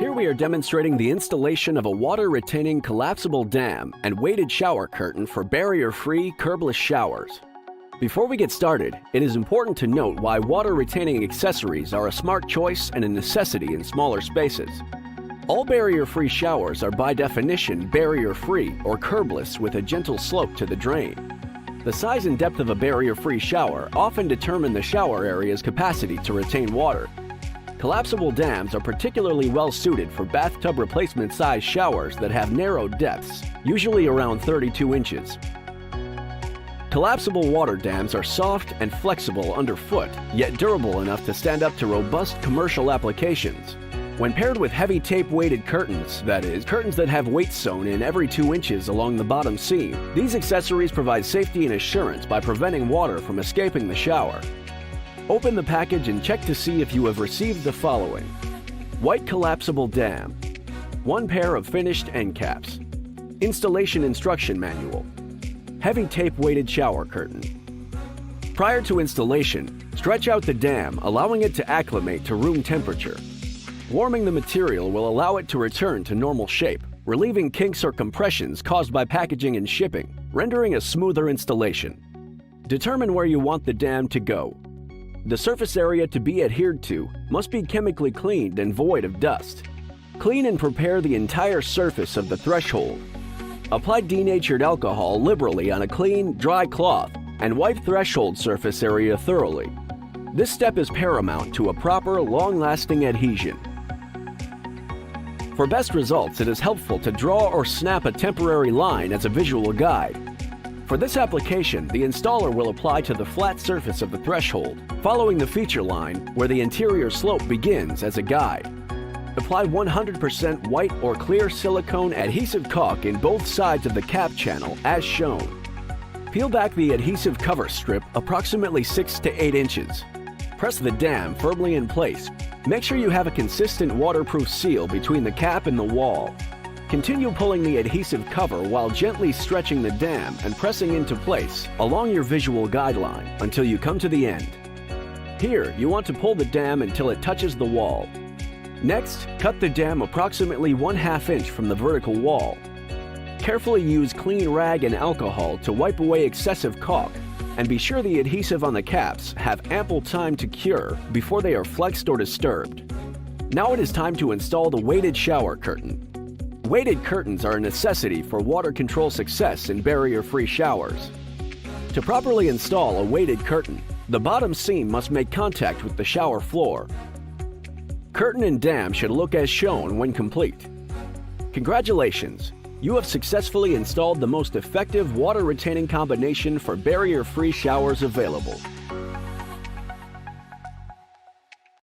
Here we are demonstrating the installation of a water-retaining collapsible dam and weighted shower curtain for barrier-free, curbless showers. Before we get started, it is important to note why water-retaining accessories are a smart choice and a necessity in smaller spaces. All barrier-free showers are by definition barrier-free or curbless with a gentle slope to the drain. The size and depth of a barrier-free shower often determine the shower area's capacity to retain water. Collapsible dams are particularly well suited for bathtub replacement size showers that have narrow depths, usually around 32 inches. Collapsible water dams are soft and flexible underfoot, yet durable enough to stand up to robust commercial applications. When paired with heavy tape-weighted curtains, that is, curtains that have weights sewn in every 2 inches along the bottom seam, these accessories provide safety and assurance by preventing water from escaping the shower. Open the package and check to see if you have received the following: white collapsible dam, 1 pair of finished end caps, installation instruction manual, heavy tape-weighted shower curtain. Prior to installation, stretch out the dam, allowing it to acclimate to room temperature. Warming the material will allow it to return to normal shape, relieving kinks or compressions caused by packaging and shipping, rendering a smoother installation. Determine where you want the dam to go. The surface area to be adhered to must be chemically cleaned and void of dust. Clean and prepare the entire surface of the threshold. Apply denatured alcohol liberally on a clean, dry cloth and wipe threshold surface area thoroughly. This step is paramount to a proper, long-lasting adhesion. For best results, it is helpful to draw or snap a temporary line as a visual guide. For this application, the installer will apply to the flat surface of the threshold, following the feature line where the interior slope begins as a guide. Apply 100% white or clear silicone adhesive caulk in both sides of the cap channel as shown. Peel back the adhesive cover strip approximately 6 to 8 inches. Press the dam firmly in place. Make sure you have a consistent waterproof seal between the cap and the wall. Continue pulling the adhesive cover while gently stretching the dam and pressing into place along your visual guideline until you come to the end. Here, you want to pull the dam until it touches the wall. Next, cut the dam approximately 1/2 inch from the vertical wall. Carefully use clean rag and alcohol to wipe away excessive caulk, and be sure the adhesive on the caps have ample time to cure before they are flexed or disturbed. Now it is time to install the weighted shower curtain. Weighted curtains are a necessity for water control success in barrier-free showers. To properly install a weighted curtain, the bottom seam must make contact with the shower floor. Curtain and dam should look as shown when complete. Congratulations! You have successfully installed the most effective water-retaining combination for barrier-free showers available.